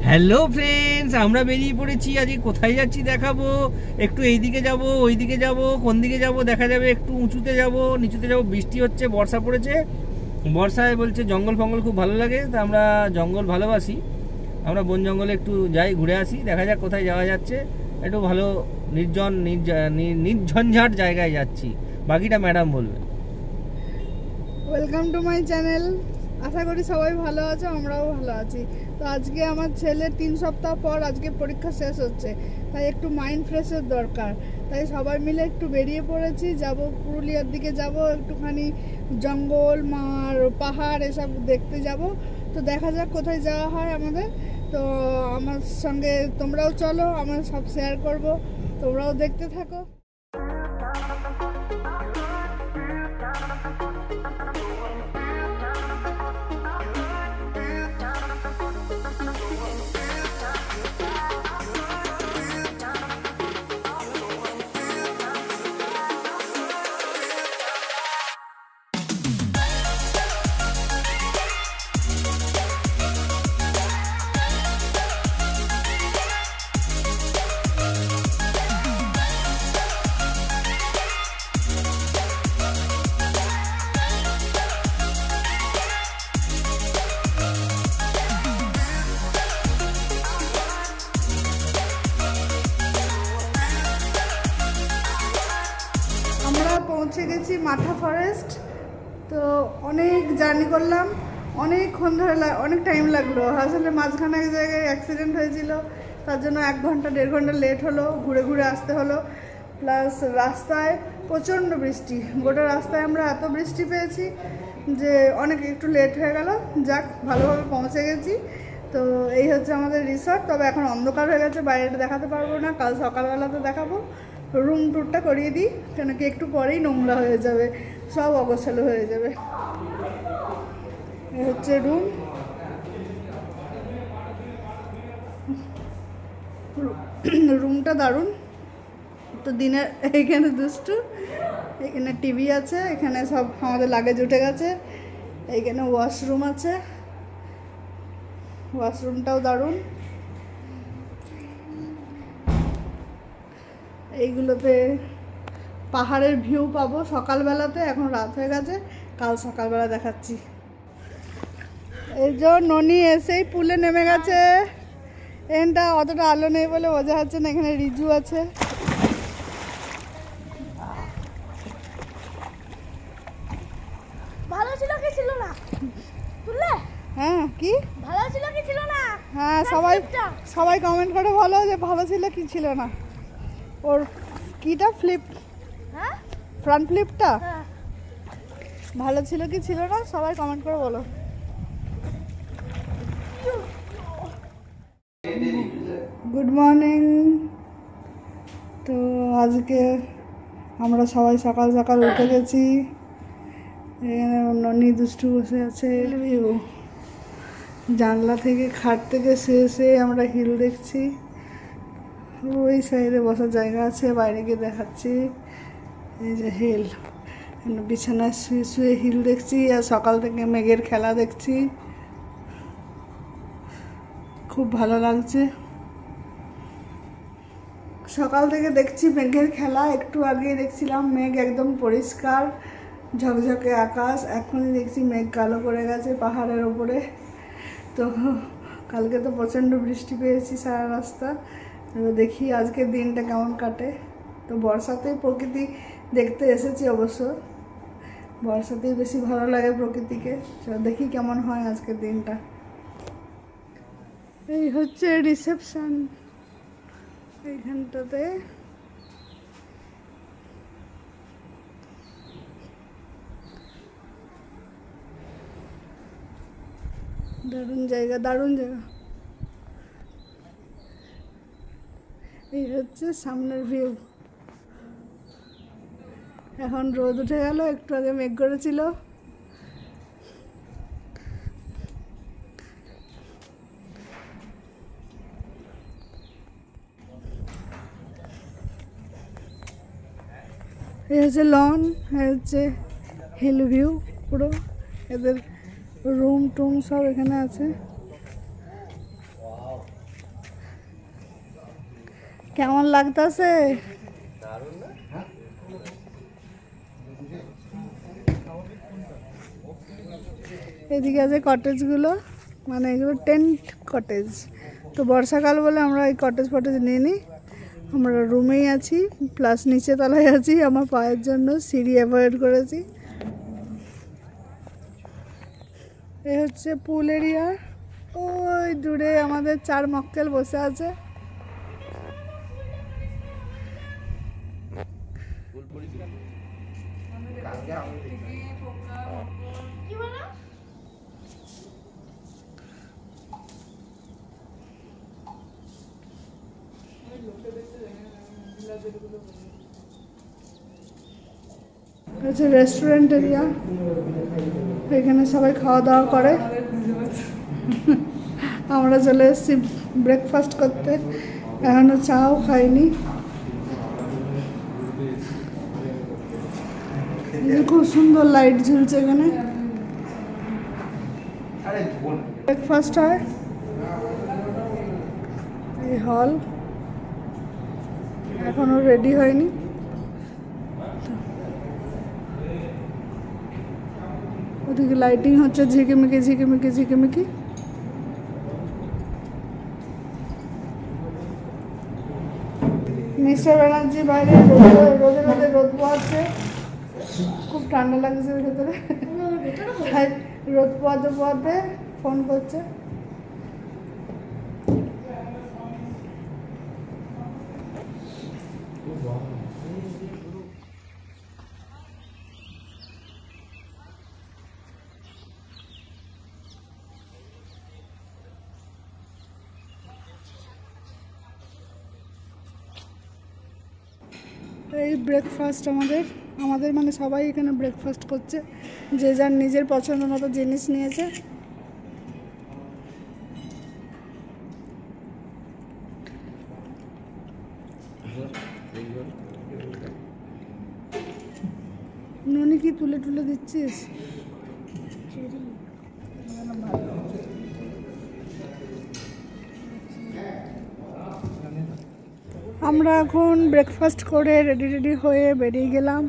Hello friends, আমরা বেরিয়ে পড়েছি। আজকে কোথায় যাচ্ছি দেখাবো। একটু এইদিকে যাব, ওইদিকে যাব, কোন দিকে যাব দেখা যাবে। একটু উঁচুতে যাব, নিচুতে যাব। বৃষ্টি হচ্ছে, বর্ষা পড়েছে। বর্ষায় বলছে জঙ্গল ফঙ্গল খুব ভালো লাগে, তা আমরা জঙ্গল ভালোবাসি। আমরা বন জঙ্গলে একটু যাই, ঘুরে আসি, দেখা যাক কোথায় যাওয়া যাচ্ছে। একটু ভালো নির্ঝঞ্ঝাট জায়গায় যাচ্ছি, বাকিটা ম্যাডাম বলবে। Welcome to my channel. আশা করি সবাই ভালো আছো, আমরাও ভালো আছি। তো আজকে আমার ছেলের 3 সপ্তাহ পর আজকে পরীক্ষা শেষ হচ্ছে, তাই একটু মাইন্ড ফ্রেশের দরকার। তাই সবাই মিলে একটু বেরিয়ে পড়েছি, যাব পুরুলিয়ার দিকে, যাব একটুখানি জঙ্গল পাহাড় এসব দেখতে যাব। তো দেখা যাক কোথায় যাওয়া হয় আমাদের। তো আমার সঙ্গে তোমরাও চলো, আমরা সব শেয়ার করব, তোমরাও দেখতে থাকো। পৌঁছে গেছি মাঠা ফরেস্ট। তো অনেক জার্নি করলাম, অনেকক্ষণ ধরে, অনেক টাইম লাগলো। আসলে মাঝখানে এক জায়গায় অ্যাক্সিডেন্ট হয়েছিল, তার জন্য 1 ঘন্টা 1.5 ঘন্টা লেট হলো, ঘুরে ঘুরে আসতে হলো। প্লাস রাস্তায় প্রচণ্ড বৃষ্টি, গোটা রাস্তায় আমরা এত বৃষ্টি পেয়েছি যে অনেক একটু লেট হয়ে গেল। যাক, ভালোভাবে পৌঁছে গেছি। তো এই হচ্ছে আমাদের রিসর্ট। তবে এখন অন্ধকার হয়ে গেছে, বাইরেটা দেখাতে পারবো না, কাল সকালবেলাতে দেখাবো। রুম ট্যুরটা করিয়ে দিই, কেন কি একটু পরেই নোংরা হয়ে যাবে, সব অগোছালো হয়ে যাবে। এ হচ্ছে রুম। রুমটা দারুণ। তো দিনের এইখানে দুষ্টু, এখানে টিভি আছে, এখানে সব আমাদের লাগেজ উঠে গেছে। এইখানে ওয়াশরুম আছে, ওয়াশরুমটাও দারুণ। এইগুলোতে পাহাড়ের ভিউ পাবো সকালবেলাতে, এখন রাত হয়ে গেছে, কাল সকালবেলা দেখাচ্ছি। এই যে ননি এসেই পুলে নেমে গেছে। এখানটা অতটা আলো নেই বলে বোঝা যাচ্ছে না, এখানে রিজু আছে। ভালো ছিল কি ছিল না তুললে? হ্যাঁ, কি ভালো ছিল কি ছিল না? হ্যাঁ, সবাই কমেন্ট করে বলো যে ভালো ছিল কি ছিল না। ওর কিটা ফ্লিপ, হ্যাঁ ফ্রন্ট ফ্লিপটা হ্যাঁ ভালো ছিল কি ছিল না, সবাই কমেন্ট করে বলো। Good morning. তো আজকে আমরা সবাই সকাল সকাল উঠে গেছি। এখানে ননি দুষ্টু বসে আছে। জানলা থেকে, খাট থেকে শুয়ে আমরা হিল দেখছি। ওই সাইডে বসার জায়গা আছে, বাইরে গিয়ে দেখাচ্ছি। এই যে হিল, বিছানায় শুয়ে শুয়ে হিল দেখছি, আর সকাল থেকে মেঘের খেলা দেখছি। খুব ভালো লাগছে। সকাল থেকে দেখছি মেঘের খেলা। একটু আগে দেখছিলাম মেঘ একদম পরিষ্কার, ঝকঝকে আকাশ। এখনই দেখছি মেঘ কালো করে গেছে পাহাড়ের ওপরে। তো কালকে তো প্রচণ্ড বৃষ্টি পেয়েছি সারা রাস্তা। এবার দেখি আজকের দিনটা কেমন কাটে। তো বর্ষাতেই প্রকৃতি দেখতে এসেছি, অবশ্য বর্ষাতেই বেশি ভালো লাগে প্রকৃতিকে। দেখি কেমন হয় আজকের দিনটা। এই হচ্ছে রিসেপশন, এইখানটাতে। দারুণ জায়গা, দারুণ জায়গা। এই হচ্ছে সামনের ভিউ। এখন রোদ উঠে গেল, একটু আগে মেঘ করেছিল। এই হচ্ছে লন, এই হচ্ছে হিল ভিউ পুরো। এদের রুম টুম সব এখানে আছে। কেমন লাগতেছে? এদিকে আছে কটেজগুলো, মানে এগুলো টেন্ট কটেজ। তো বর্ষাকাল বলে আমরা এই কটেজ ফটেজ নিইনি, আমরা রুমেই আছি, প্লাস নিচে তলায় আছি। আমার পায়ের জন্য সিঁড়ি অ্যাভয়েড করেছি। এই হচ্ছে পুল এরিয়া। ওই দূরে আমাদের 4 মক্কেল বসে আছে। হচ্ছে রেস্টুরেন্ট এরিয়া, এখানে সবাই খাওয়া দাওয়া করে। আমরা চলে এসেছি ব্রেকফাস্ট করতে, এখনো চাও খাইনি। খুব সুন্দর লাইট ঝুলছে এখানে। ব্রেকফাস্ট হয় এই হল, এখনো রেডি হয়নি। ওদিকে লাইটিং হচ্ছে ঝিকিমিকি ঝিকিমিকি ঝিকিমিকি। মিস্টার ব্যানার্জি বাইরে রোদে রোদে রোদ পোয়াচ্ছে, খুব ঠান্ডা লাগছে ভেতরে। রোদ পোয়াতে পোয়াতে ফোন করছে। এই ব্রেকফাস্ট আমাদের মানে সবাই এখানে ব্রেকফাস্ট করছে, যে যার নিজের পছন্দ মতো জিনিস নিয়েছে। নুনি কি তুলে তুলে দিচ্ছিস? আমরা এখন ব্রেকফাস্ট করে রেডি হয়ে বেরিয়ে গেলাম।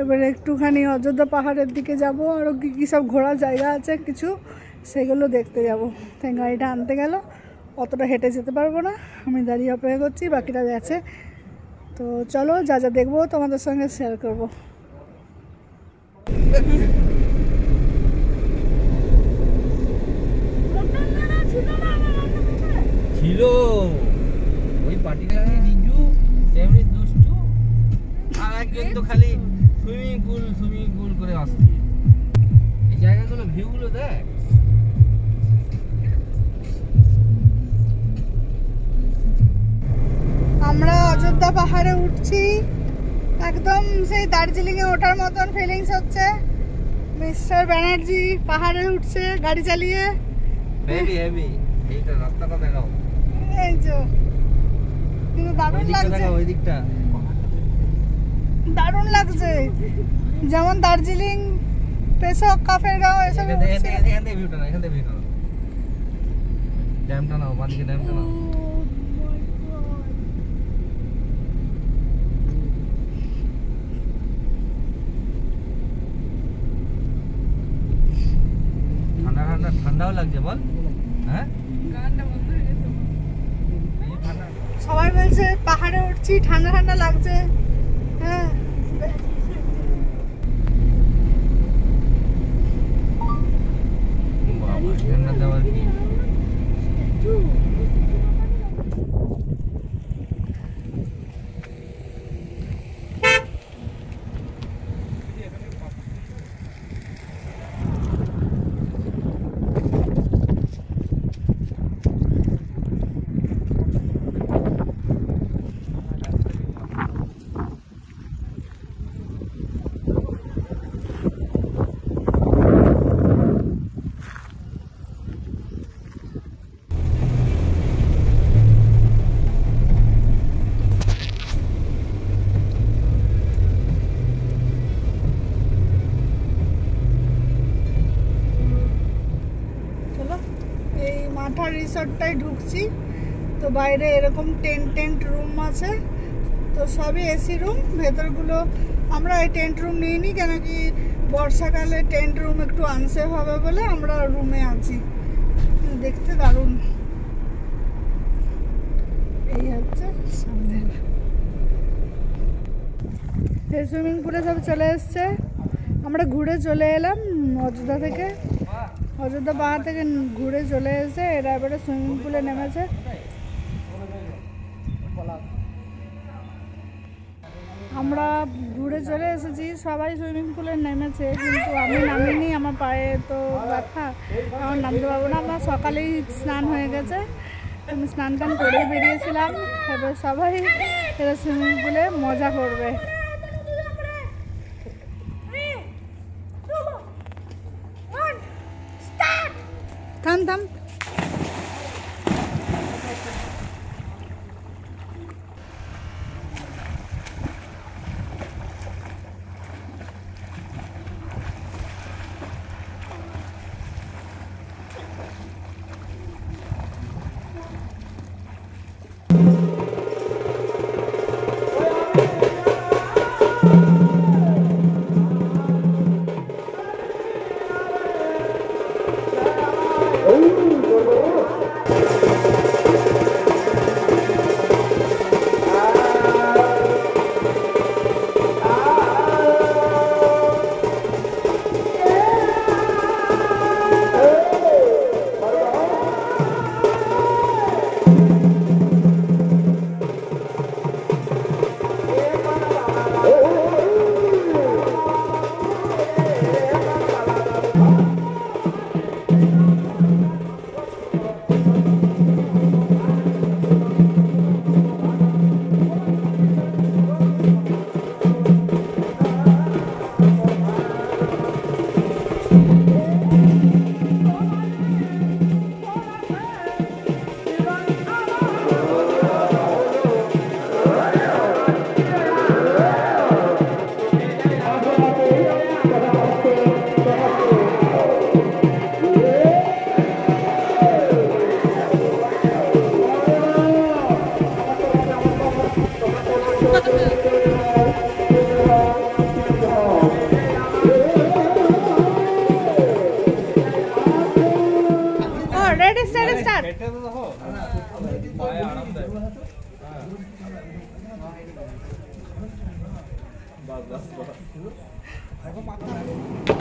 এবারে একটুখানি অযোধ্যা পাহাড়ের দিকে যাব, আরও কী কী সব ঘোরার জায়গা আছে কিছু, সেগুলো দেখতে যাব। তাই গাড়িটা আনতে গেল, অতটা হেঁটে যেতে পারবো না, আমি দাঁড়িয়ে অপেক্ষা করছি, বাকিটা গেছে। তো চলো, যা যা দেখবো তোমাদের সঙ্গে শেয়ার করবো। ছিল ওই পার্টিটা নিজু তেমনি দুষ্টু, আর একজন তো খালি সুইমিং পুল করে আসছে। এই জায়গাগুলো ভিউগুলো দেখ। আমরা অযোধ্যা পাহাড়ে উঠছি, একদম সেই দার্জিলিংয়ে ওঠার মতন ফিলিংস হচ্ছে। মিস্টার ব্যানার্জি পাহাড়ে উঠছে গাড়ি চালিয়ে। হেভি হেভি, এইটা রাস্তাটা দেখাও। এই যে কিন্তু দারুণ লাগছে, ওই দিকটা দারুণ লাগছে, যেমন দার্জিলিং, পেশক, কাফের গাঁও এসব। এখান থেকে ভিউটা না, এখান থেকে ভিউটা না, ড্যামটা নাও, বাদিকে ড্যামটা নাও। ঠান্ডাও লাগছে বল। হ্যাঁ, সবাই বলছে পাহাড়ে উঠছি ঠান্ডা ঠান্ডা লাগছে। হ্যাঁ, ঠান্ডা দেওয়ার কি। রিসর্টটাই ঢুকছি। তো বাইরে এরকম টেন্ট রুম আছে, তো সবই এসি রুম। ভেতরগুলো আমরা এই টেন্ট রুম নিইনি, কেন কি বর্ষাকালে টেন্ট রুম একটু আনসেফ হবে বলে আমরা রুমে আছি। দেখতে দারুণ। এই হচ্ছে সামনের এই সুইমিং পুলে সব চলে এসছে। আমরা ঘুরে চলে এলাম অযোধ্যা থেকে, অযোধ্যা পাহাড় থেকে ঘুরে চলে এসে এরা এবারে সুইমিং পুলে নেমেছে। আমরা ঘুরে চলে এসেছি, সবাই সুইমিং পুলে নেমেছে, কিন্তু আমি নামিনি, আমার পায়ে তো ব্যথা, আমার নামতে পারবো না। আমার সকালেই স্নান হয়ে গেছে, আমি স্নান টান করে বেরিয়েছিলাম। এবার সবাই এরা সুইমিং পুলে মজা করবে। থাম থাম।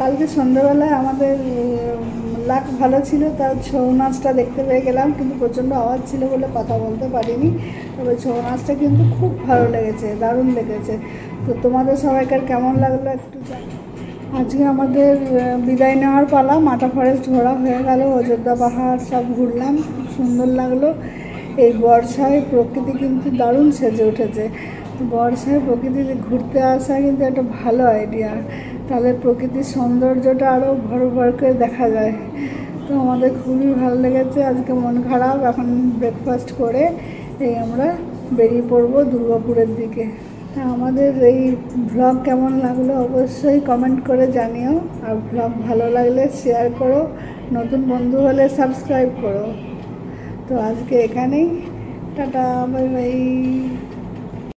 কালকে সন্ধ্যাবেলায় আমাদের লাক ভালো ছিল, তার ছৌ নাচটা দেখতে পেয়ে গেলাম, কিন্তু প্রচণ্ড আওয়াজ ছিল বলে কথা বলতে পারিনি। তবে ছৌ নাচটা কিন্তু খুব ভালো লেগেছে, দারুণ লেগেছে। তো তোমাদের সবাইকার কেমন লাগলো একটু জানি। আজকে আমাদের বিদায় নেওয়ার পালা। মাটা ফরেস্ট ঘোরা হয়ে গেল, অযোধ্যা পাহাড় সব ঘুরলাম, খুব সুন্দর লাগলো। এই বর্ষায় প্রকৃতি কিন্তু দারুণ সেজে উঠেছে। বর্ষায় প্রকৃতিতে ঘুরতে আসা কিন্তু একটা ভালো আইডিয়া, তাহলে প্রকৃতির সৌন্দর্যটা আরও ভর করে দেখা যায়। তো আমাদের খুবই ভালো লেগেছে। আজকে মন খারাপ, এখন ব্রেকফাস্ট করে এই আমরা বেরিয়ে পড়বো দুর্গাপুরের দিকে। তা আমাদের এই ভ্লগ কেমন লাগলো অবশ্যই কমেন্ট করে জানিও, আর ভ্লগ ভালো লাগলে শেয়ার করো, নতুন বন্ধু হলে সাবস্ক্রাইব করো। তো আজকে এখানেই, টাটা, বাই বাই।